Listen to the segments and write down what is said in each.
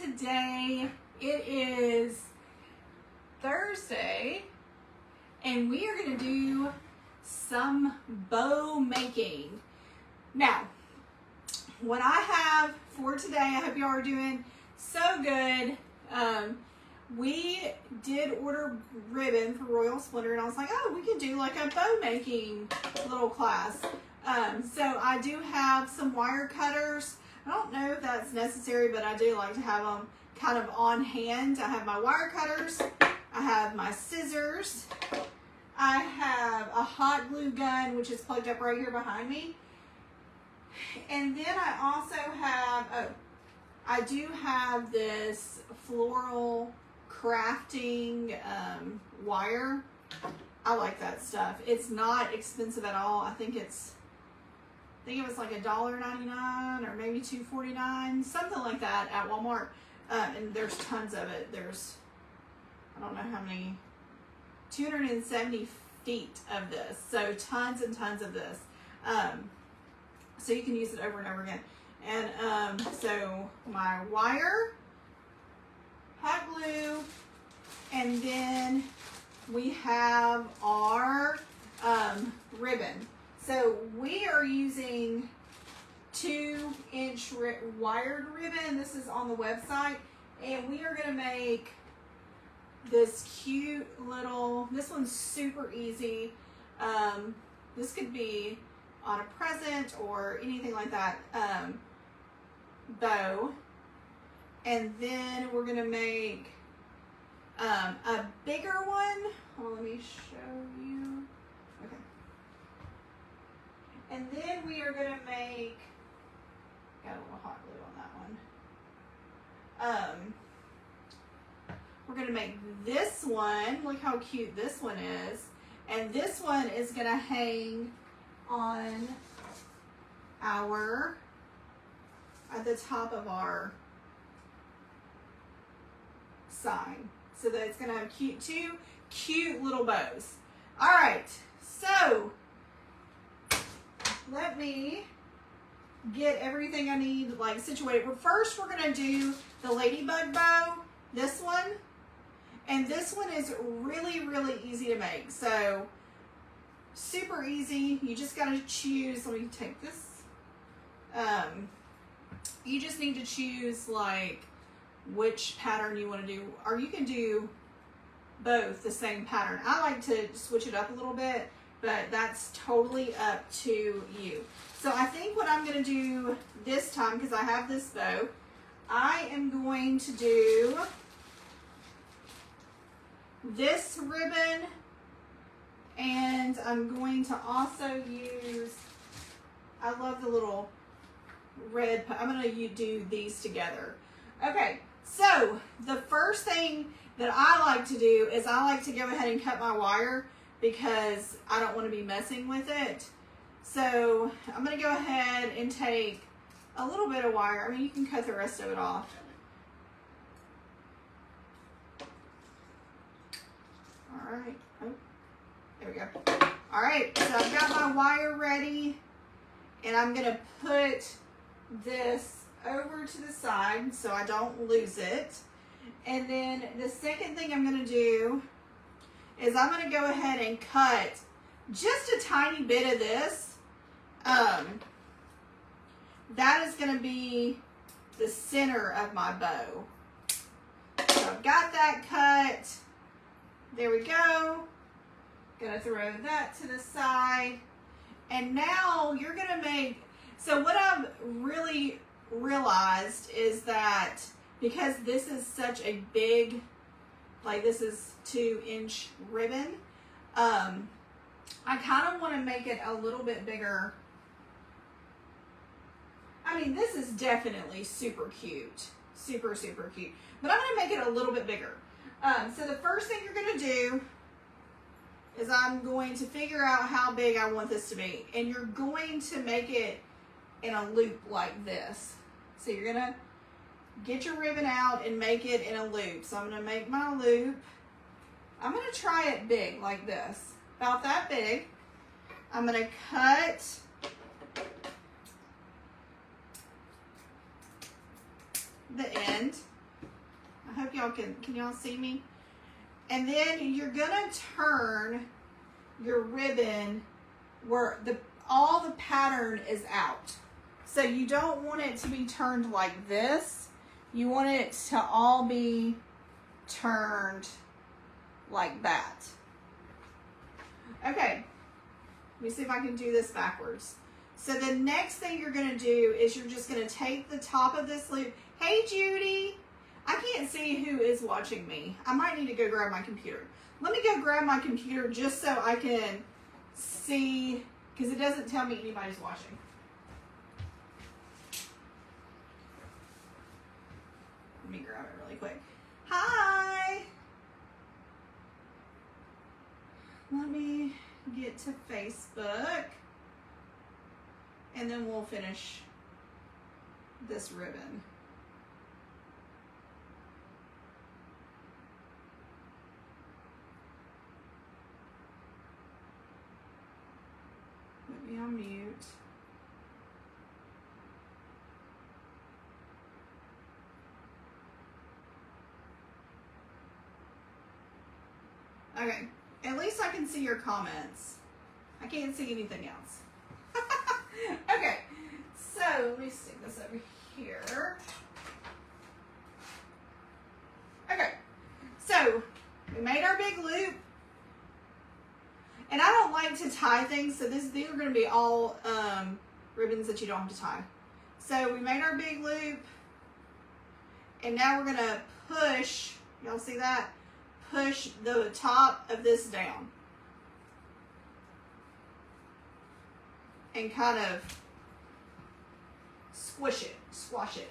today. It is Thursday and we are going to do some bow making. Now, what I have for today, I hope y'all are doing so good. We did order ribbon for Royal Splendor and I was like, oh, we could do like a bow making little class. So I do have some wire cutters. I don't know if that's necessary, but I do like to have them kind of on hand. I have my wire cutters. I have my scissors. I have a hot glue gun, which is plugged up right here behind me. And then I also have, I do have this floral crafting wire. I like that stuff. It's not expensive at all. I think it was like $1.99 or maybe $2.49, something like that at Walmart. And there's tons of it. There's, I don't know how many, 270 feet of this. So tons and tons of this. So you can use it over and over again. And so my wire, hot glue, and then we have our ribbon. So we are using 2-inch wired ribbon. This is on the website. And we are going to make this cute little, this one's super easy. This could be on a present or anything like that, bow. And then we're going to make a bigger one. Oh, let me show you. Okay. And then we are going to make, got a little hot glue on that one. We're going to make this one. Look how cute this one is. And this one is going to hang on our, at the top of our sign. So that it's going to have two cute little bows. All right. So let me get everything I need like situated. But first we're going to do the ladybug bow, this one. And this one is really, really easy to make. So super easy. You just got to choose, let me take this. You just need to choose like which pattern you want to do, or you can do both the same pattern. I like to switch it up a little bit, but that's totally up to you. So I think what I'm going to do this time, because I have this bow, I am going to do this ribbon, and I'm going to also use, I love the little red, I'm going to do these together. Okay, so the first thing that I like to do is I like to go ahead and cut my wire because I don't want to be messing with it. So I'm going to go ahead and take a little bit of wire. I mean, you can cut the rest of it off. All right. Oh, there we go. All right, so I've got my wire ready, and I'm going to put this over to the side so I don't lose it. And then the second thing I'm going to do is I'm going to go ahead and cut just a tiny bit of this. That is going to be the center of my bow. So I've got that cut. There we go. Gonna throw that to the side. And now you're gonna make, so what I've really realized is that because this is such a big, like this is 2-inch ribbon, I kind of want to make it a little bit bigger. I mean, this is definitely super cute. Super, super cute. But I'm going to make it a little bit bigger. So the first thing you're going to do is I'm going to figure out how big I want this to be. And you're going to make it in a loop like this. So you're going to get your ribbon out and make it in a loop. So I'm going to make my loop. I'm going to try it big like this. About that big. I'm going to cut the end. y'all can y'all see me? And then you're gonna turn your ribbon where all the pattern is out. So you don't want it to be turned like this. You want it to all be turned like that. Okay, let me see if I can do this backwards. So the next thing you're gonna do is you're just gonna take the top of this loop. Hey Judy, I can't see who is watching me. I might need to go grab my computer. Let me go grab my computer just so I can see, because it doesn't tell me anybody's watching. Let me grab it really quick. Hi. Let me get to Facebook, and then we'll finish this ribbon. Let me unmute. Okay, at least I can see your comments. I can't see anything else. Okay, so let me stick this over here. Okay, so we made our big loop. And I don't like to tie things, so these are going to be all ribbons that you don't have to tie. So we made our big loop, and now we're going to push, y'all see that? Push the top of this down. And kind of squish it, squash it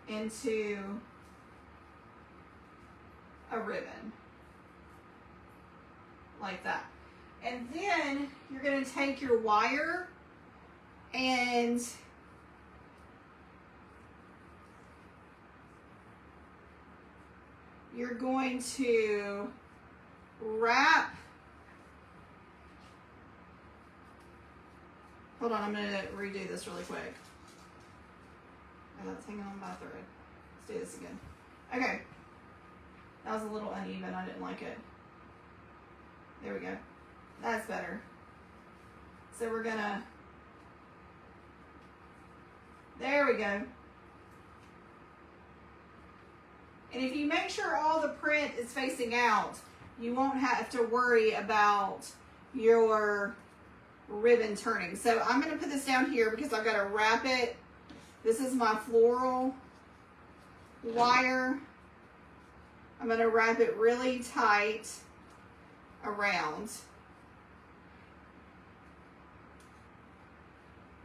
into a ribbon. Like that. And then you're going to take your wire and you're going to wrap. Hold on, I'm going to redo this really quick. Oh, that's hanging on by a thread. Let's do this again. Okay. That was a little uneven. I didn't like it. There we go. That's better. So we're gonna, there we go. And if you make sure all the print is facing out, you won't have to worry about your ribbon turning. So I'm gonna put this down here because I've got to wrap it. This is my floral wire. I'm gonna wrap it really tight around.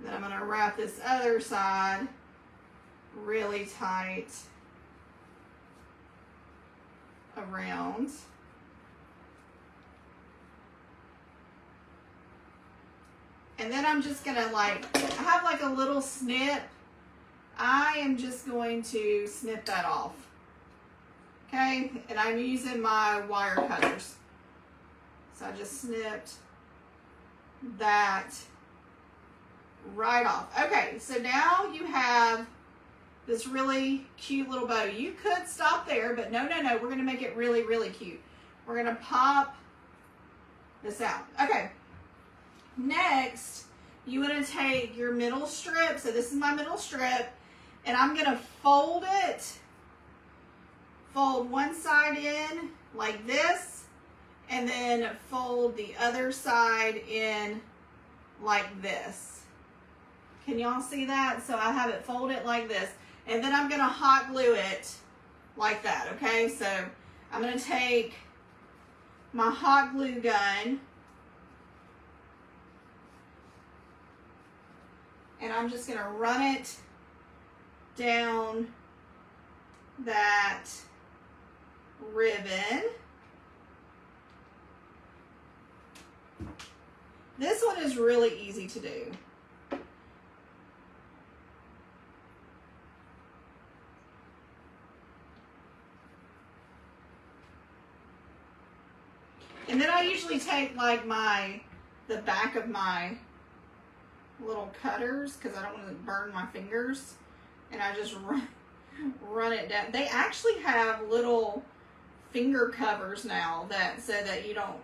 Then I'm going to wrap this other side really tight around. And then I'm just going to I have like a little snip. I am just going to snip that off. Okay, and I'm using my wire cutters. So I just snipped that right off. Okay, so now you have this really cute little bow. You could stop there, but no, we're going to make it really, really cute. We're going to pop this out. Okay, next, you want to take your middle strip. So this is my middle strip, and I'm going to fold it. Fold one side in like this. And then fold the other side in like this. Can y'all see that? So I have it folded like this. And then I'm going to hot glue it like that, okay? So I'm going to take my hot glue gun. And I'm just going to run it down that ribbon. This one is really easy to do. And then I usually take like the back of my little cutters because I don't want to burn my fingers. And I just run it down. They actually have little finger covers now that so that you don't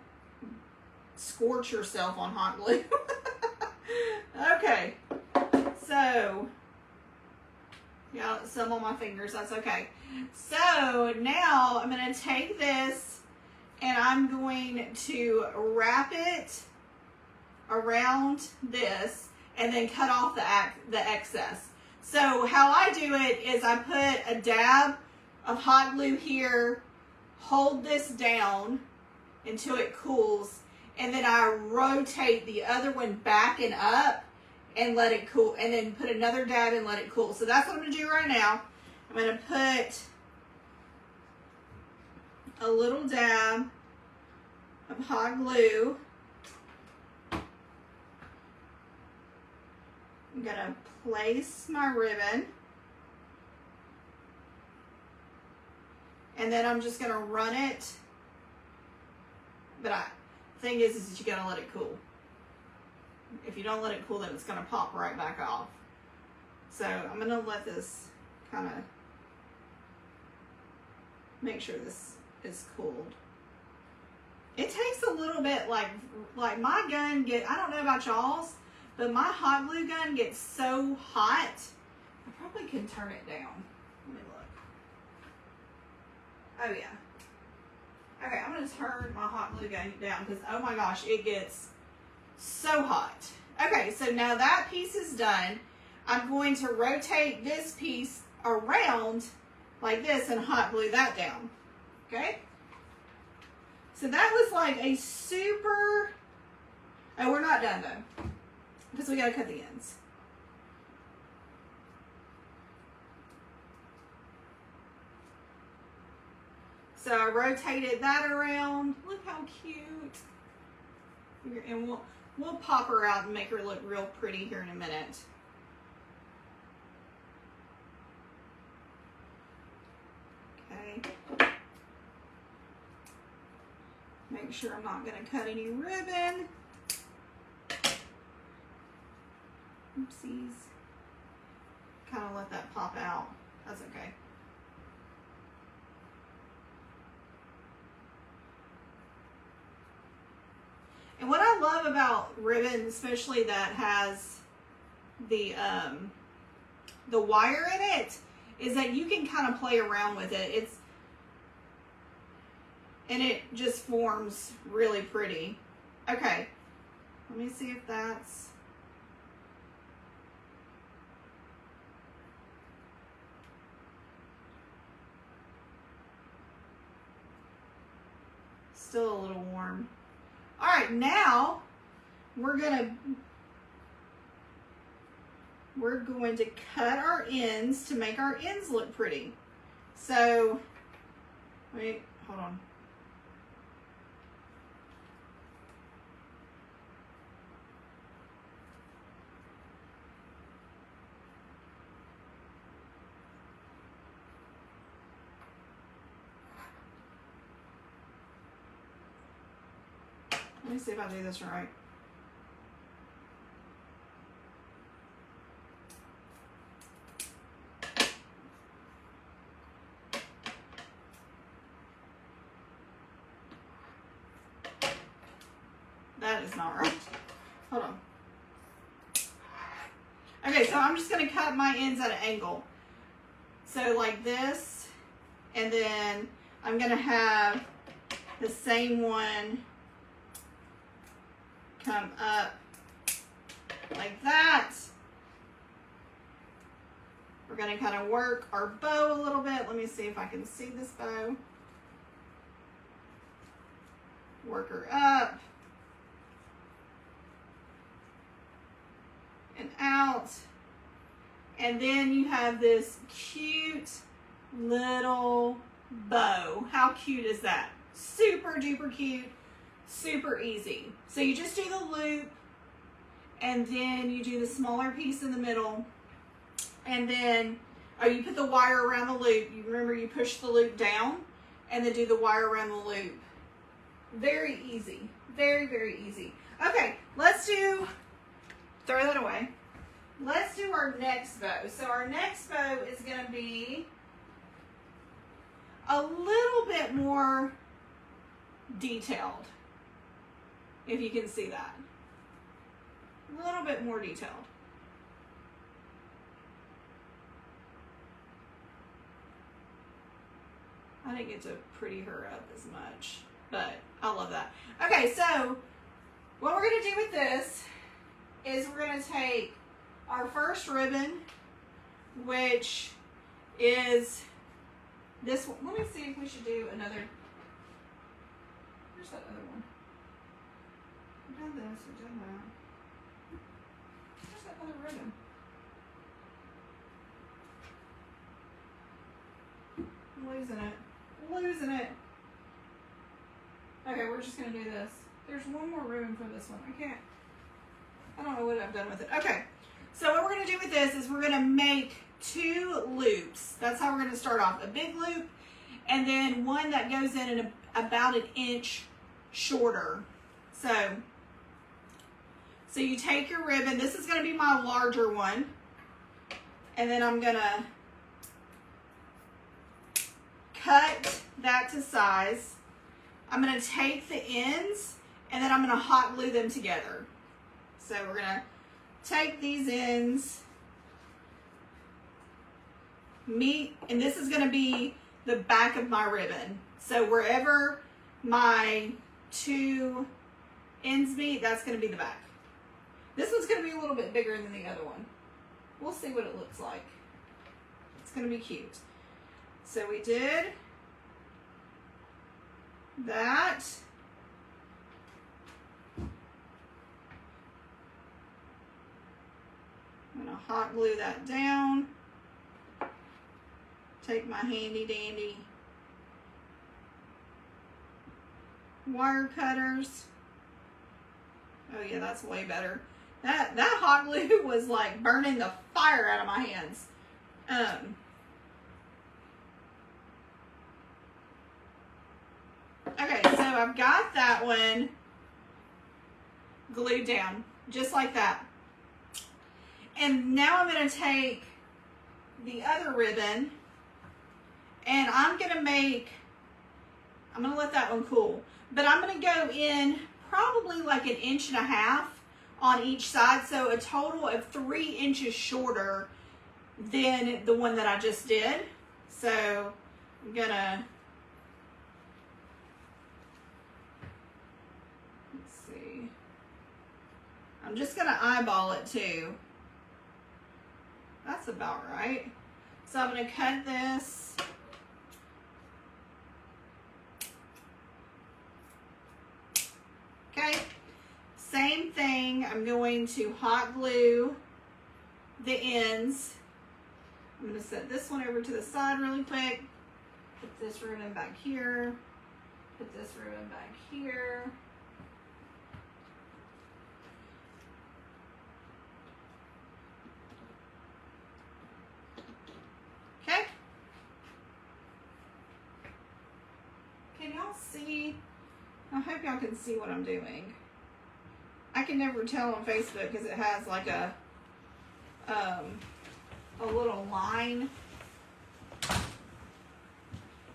scorch yourself on hot glue. Okay, so yeah, some on my fingers, that's okay. So now I'm going to take this and I'm going to wrap it around this and then cut off the excess. So how I do it is I put a dab of hot glue here, hold this down until it cools, and then I rotate the other one back and up and let it cool, and then put another dab and let it cool. So that's what I'm going to do right now. I'm going to put a little dab of hot glue. I'm going to place my ribbon. And then I'm just going to run it. But the thing is that you got to let it cool. If you don't let it cool, then it's going to pop right back off. So I'm going to let this kind of make sure this is cooled. It takes a little bit, like my gun I don't know about y'all's, but my hot glue gun gets so hot, I probably can turn it down. Let me look. Oh yeah. Okay, I'm going to turn my hot glue gun down because, oh my gosh, it gets so hot. Okay, so now that piece is done. I'm going to rotate this piece around like this and hot glue that down. Okay? So that was like a super, oh, we're not done though, because we got to cut the ends. So I rotated that around. Look how cute. And we'll pop her out and make her look real pretty here in a minute. Okay. Make sure I'm not going to cut any ribbon. Oopsies. Kind of let that pop out. That's okay. And what I love about ribbon, especially that has the wire in it, is that you can kind of play around with it. And it just forms really pretty. Okay, let me see if that's still a little warm. All right, now we're going to cut our ends to make our ends look pretty. So, wait, hold on. Let me see if I do this right. That is not right. Hold on. Okay, so I'm just going to cut my ends at an angle. So like this, and then I'm going to have the same one come up like that. We're going to kind of work our bow a little bit. Let me see if I can see this bow. Work her up and out. And then you have this cute little bow. How cute is that? Super duper cute. Super easy. So you just do the loop, and then you do the smaller piece in the middle, and then you put the wire around the loop. You remember, you push the loop down and then do the wire around the loop. Very easy. Very, very easy. Okay, throw that away. Let's do our next bow. So our next bow is going to be a little bit more detailed, if you can see that. A little bit more detailed. I didn't get to pretty her up as much, but I love that. Okay, so what we're going to do with this is we're going to take our first ribbon, which is this one. Let me see if we should do another. Where's that other one? I've done this, I've done that. Where's that other ribbon? I'm losing it. Losing it. Okay, we're just going to do this. There's one more ribbon for this one. I don't know what I've done with it. Okay, so what we're going to do with this is we're going to make 2 loops. That's how we're going to start off. A big loop, and then one that goes in about an inch shorter. So you take your ribbon. This is going to be my larger one, and then I'm going to cut that to size. I'm going to take the ends and then I'm going to hot glue them together. So we're going to take these ends, meet, and this is going to be the back of my ribbon. So wherever my 2 ends meet, that's going to be the back. This one's going to be a little bit bigger than the other one. We'll see what it looks like. It's going to be cute. So we did that. I'm going to hot glue that down. Take my handy dandy wire cutters. Oh yeah, that's way better. That hot glue was like burning the fire out of my hands. Okay, so I've got that one glued down, just like that. And now I'm going to take the other ribbon, and I'm going to let that one cool. But I'm going to go in probably like 1.5 inches on each side, so a total of 3 inches shorter than the one that I just did. So I'm going to, I'm just going to eyeball it too. That's about right. So I'm going to cut this. Okay. Same thing. I'm going to hot glue the ends. I'm going to set this one over to the side really quick. Put this ribbon back here. Put this ribbon back here. Okay. Can y'all see? I hope y'all can see what I'm doing. I can never tell on Facebook because it has like a little line.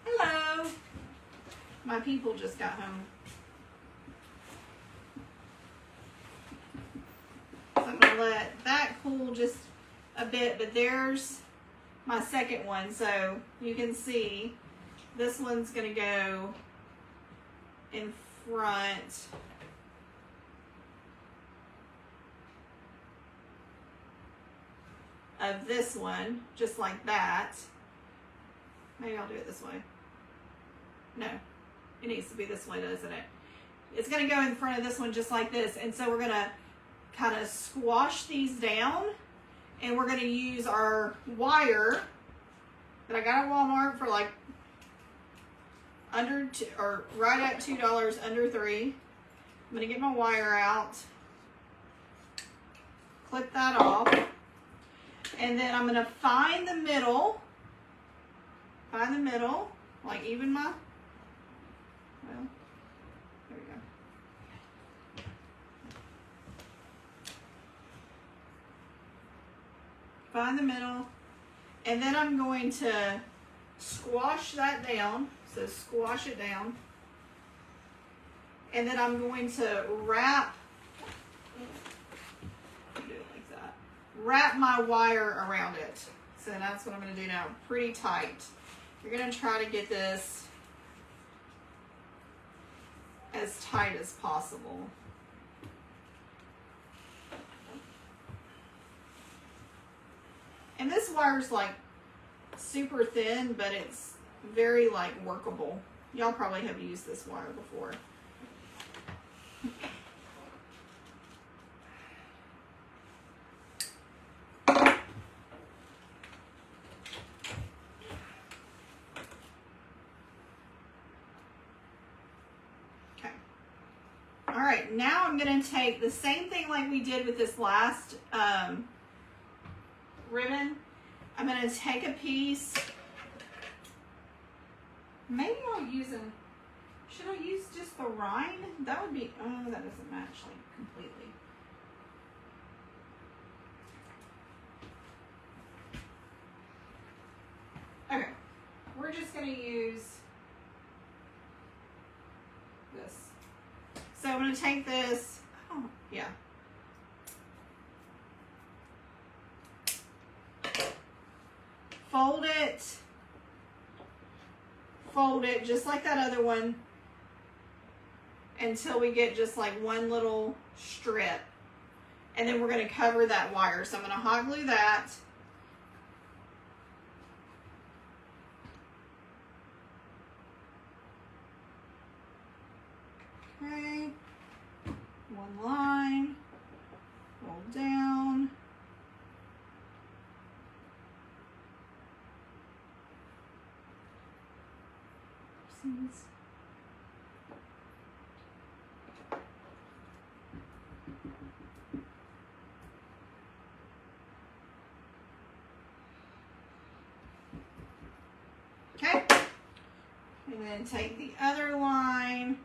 Hello. My people just got home. So I'm going to let that cool just a bit, but there's my second one. So you can see this one's going to go in front of this one, just like that. Maybe I'll do it this way. No, it needs to be this way, doesn't it? It's going to go in front of this one just like this. And so we're going to kind of squash these down, and we're going to use our wire that I got at Walmart for like under two, or right at $2, under $3. I'm going to get my wire out, clip that off, and then I'm going to find the middle, like even my, well, there we go. Find the middle, and then I'm going to squash that down. So squash it down. And then I'm going to wrap my wire around it. So that's what I'm going to do now, pretty tight. You're going to try to get this as tight as possible. And this wire's like super thin, but it's very like workable. Y'all probably have used this wire before. All right, now I'm going to take the same thing like we did with this last ribbon. I'm going to take a piece. Maybe I'll use should I use just the rind? That would be, oh, that doesn't match like completely. Okay, we're just going to use this. So I'm going to take this, oh, yeah. Fold it just like that other one until we get just like one little strip. And then we're going to cover that wire. So I'm going to hot glue that. Okay, one line, roll down. Oopsies. Okay, and then take the other line.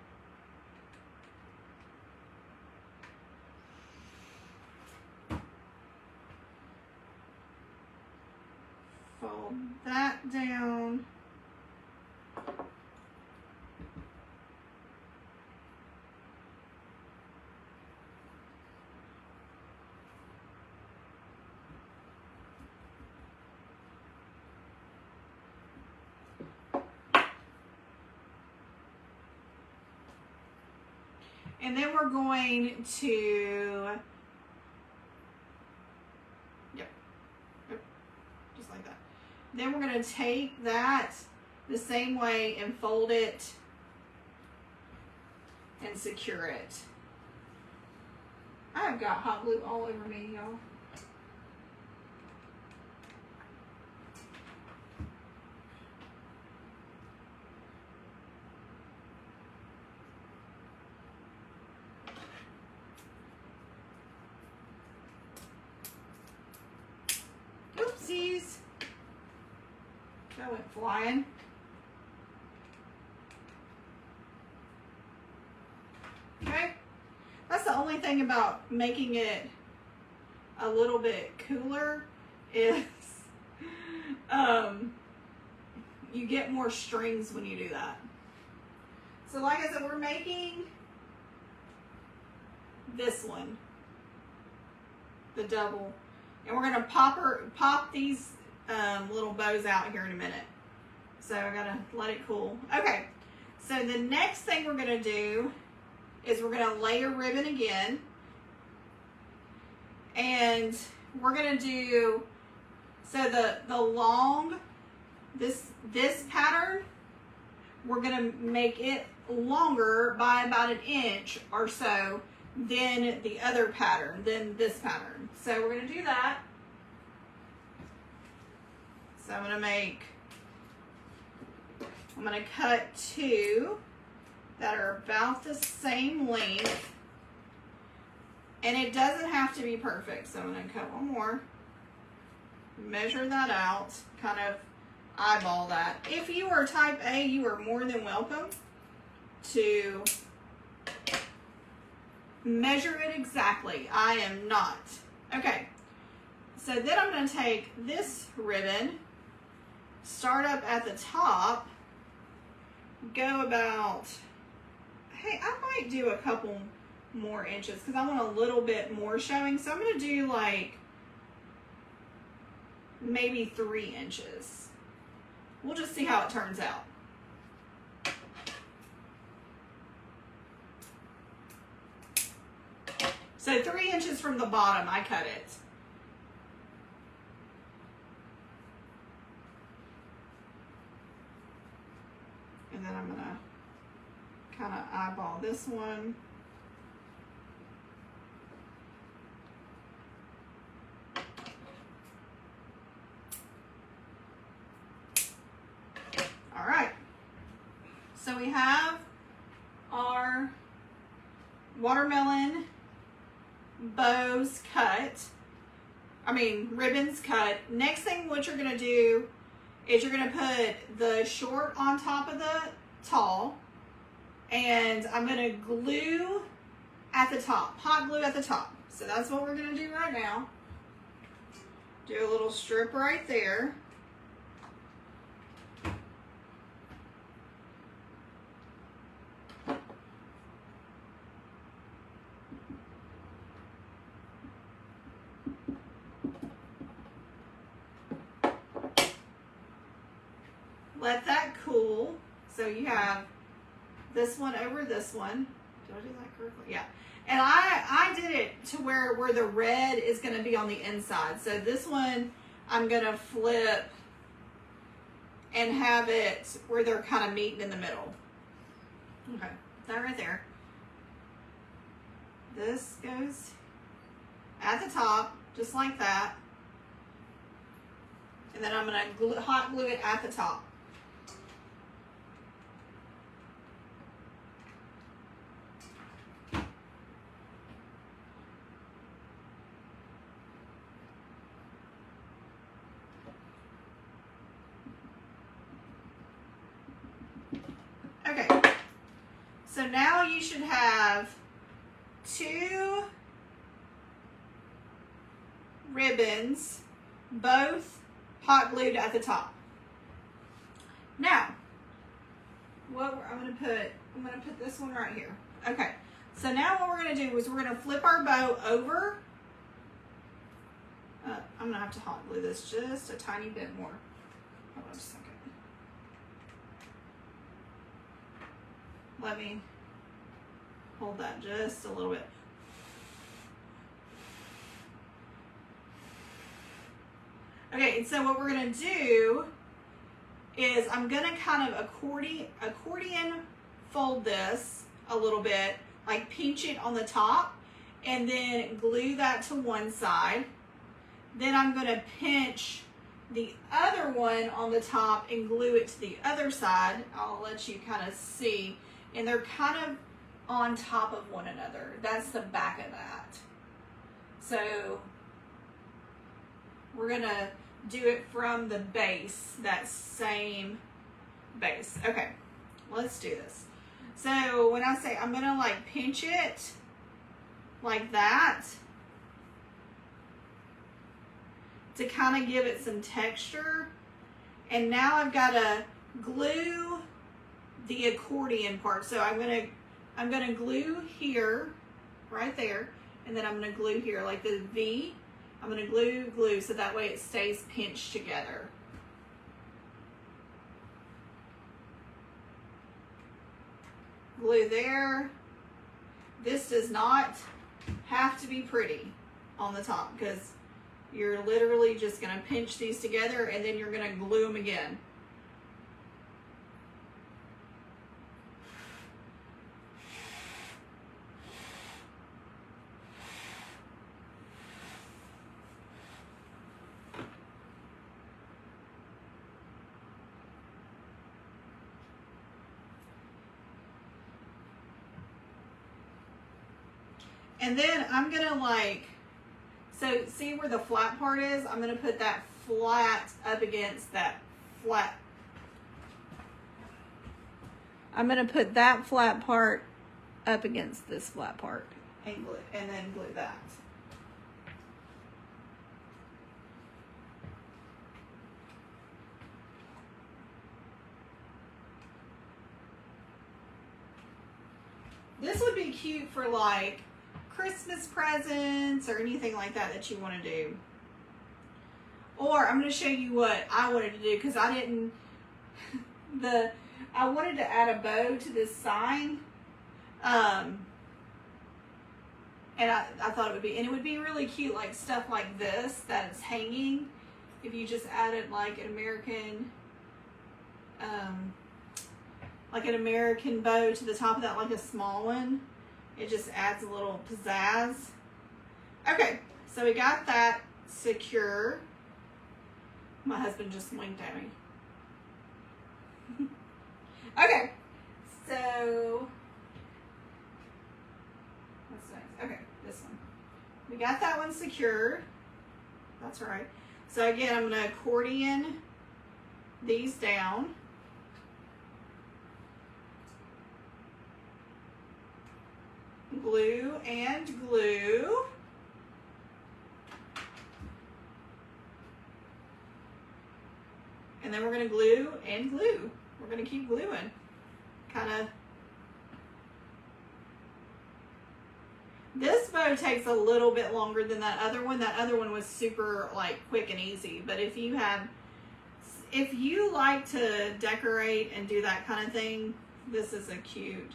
Fold that down. And then we're going to, just like that. Then we're going to take that the same way and fold it and secure it. I've got hot glue all over me, y'all. Oopsies. That went flying. Okay. That's the only thing about making it a little bit cooler is you get more strings when you do that. So like I said, we're making this one, the double. And we're gonna pop these little bows out here in a minute. So I gotta let it cool. Okay, so the next thing we're gonna do is we're gonna layer ribbon again. And we're gonna do, so the long, this pattern, we're gonna make it longer by about 1 inch or so than the other pattern, than this pattern. So we're going to do that. So I'm going to cut 2 that are about the same length. And it doesn't have to be perfect. So I'm going to cut one more. Measure that out. Kind of eyeball that. If you are type A, you are more than welcome to measure it exactly. I am not. Okay, so then I'm going to take this ribbon start up at the top, go about, hey, I might do a couple more inches because I want a little bit more showing. So I'm going to do like maybe 3 inches. We'll just see how it turns out. So 3 inches from the bottom, I cut it. And then I'm gonna kind of eyeball this one. All right. So we have our watermelon bows cut. Ribbons cut. Next thing what you're gonna do is you're gonna put the short on top of the tall, and I'm gonna glue at the top, hot glue at the top. So that's what we're gonna do right now. Do a little strip right there. Let that cool. So you have this one over this one. Did I do that correctly? Yeah. And I did it to where the red is going to be on the inside. So this one I'm going to flip and have it where they're kind of meeting in the middle. Okay, that right there. This goes at the top, just like that. And then I'm going to hot glue it at the top. Okay, so now you should have 2 ribbons, both hot glued at the top. Now, I'm gonna put this one right here. Okay, so now what we're gonna do is we're gonna flip our bow over. I'm gonna have to hot glue this just a tiny bit more. Hold on just a second. Let me hold that just a little bit. Okay, and so what we're gonna do is I'm gonna kind of accordion fold this a little bit, like pinch it on the top, and then glue that to one side. Then I'm gonna pinch the other one on the top and glue it to the other side. I'll let you kind of see. And they're kind of on top of one another. That's the back of that. So we're gonna do it from the base, that same base. Okay, let's do this. So when I say I'm gonna like pinch it like that to kind of give it some texture. And now I've got to glue the accordion part. So I'm gonna glue here, right there, and then I'm gonna glue here like the V. I'm gonna glue so that way it stays pinched together. Glue there. This does not have to be pretty on the top because you're literally just gonna pinch these together and then you're gonna glue them again. And then I'm gonna so see where the flat part is? I'm gonna put that flat up against that flat. I'm gonna put that flat part up against this flat part and then glue that. This would be cute for like Christmas presents or anything like that that you want to do. Or I'm going to show you what I wanted to do because I didn't, I wanted to add a bow to this sign. And I thought it would be, and it would be really cute, like stuff like this that is hanging. If you just added like an American bow to the top of that, like a small one, it just adds a little pizzazz. Okay, so we got that secure. My husband just winked at me. Okay, so what's next? Okay, this one. We got that one secured. That's right. So again, I'm going to accordion these down. Glue and glue. And then we're going to glue and glue. We're going to keep gluing. Kind of. This bow takes a little bit longer than that other one. That other one was super like quick and easy. But if you like to decorate and do that kind of thing, this is a cute.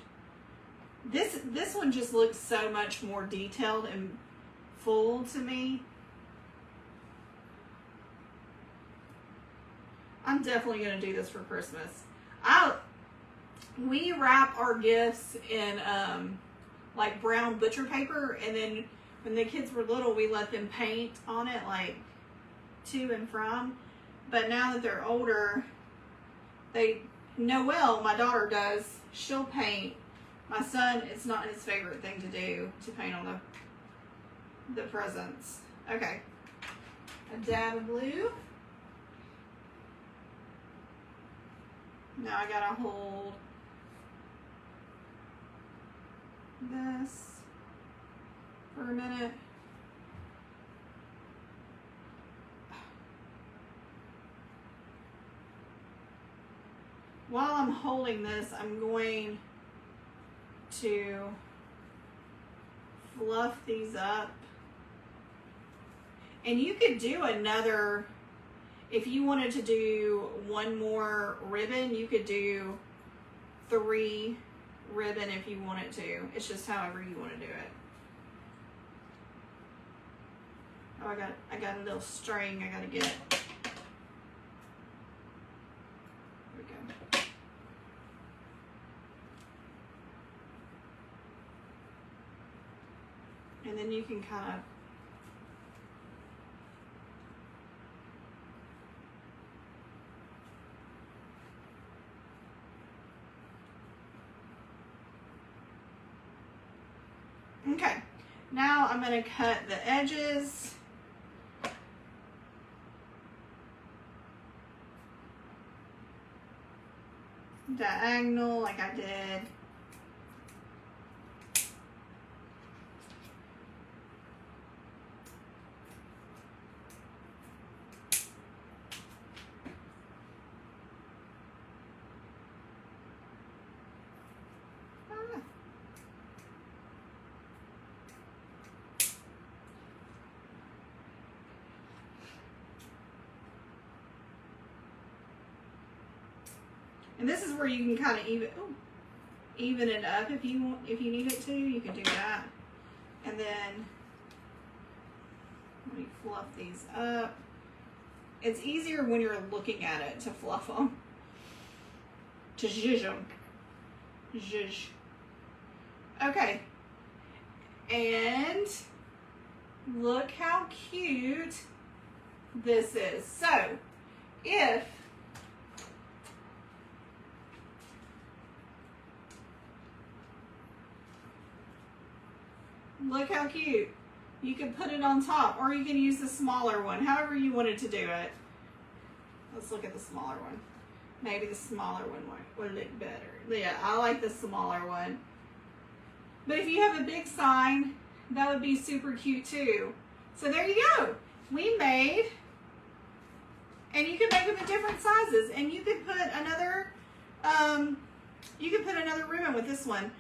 This one just looks so much more detailed and full to me. I'm definitely going to do this for Christmas. We wrap our gifts in like brown butcher paper, and then when the kids were little, we let them paint on it like to and from. But now that they're older, Noelle, my daughter, does. She'll paint. My son, it's not his favorite thing to do, to paint on the presents. Okay. A dab of glue. Now I gotta hold this for a minute. While I'm holding this, I'm going to fluff these up. And you could do another, if you wanted to do one more ribbon, you could do 3 ribbon if you wanted to. It's just however you want to do it. Oh, I got a little string I gotta get. There we go. And then you can kind of okay, now I'm going to cut the edges. Diagonal like I did. And this is where you can kind of even it up if you need it to. You can do that. And then let me fluff these up. It's easier when you're looking at it to fluff them. To zhuzh them. Zhuzh. Okay. And look how cute this is. So, look how cute. You can put it on top, or you can use the smaller one, however you wanted to do it. Let's look at the smaller one. Maybe the smaller one would look better. Yeah, I like the smaller one. But if you have a big sign, that would be super cute too. So there you go. We made, and you can make them in different sizes, and you could put another ribbon with this one.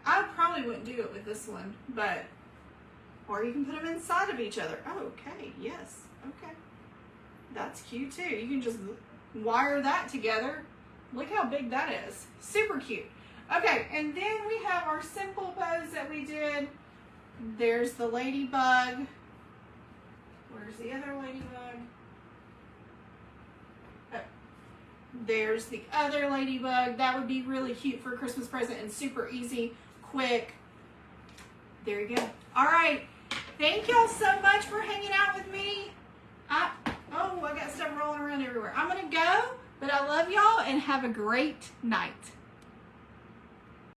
I probably wouldn't do it with this one, but, or you can put them inside of each other. Oh, okay, yes, okay. That's cute too. You can just wire that together. Look how big that is. Super cute. Okay, and then we have our simple bows that we did. There's the ladybug. Where's the other ladybug? Oh, there's the other ladybug. That would be really cute for a Christmas present and super easy, quick. There you go. All right. Thank y'all so much for hanging out with me. I got stuff rolling around everywhere. I'm going to go, but I love y'all and have a great night.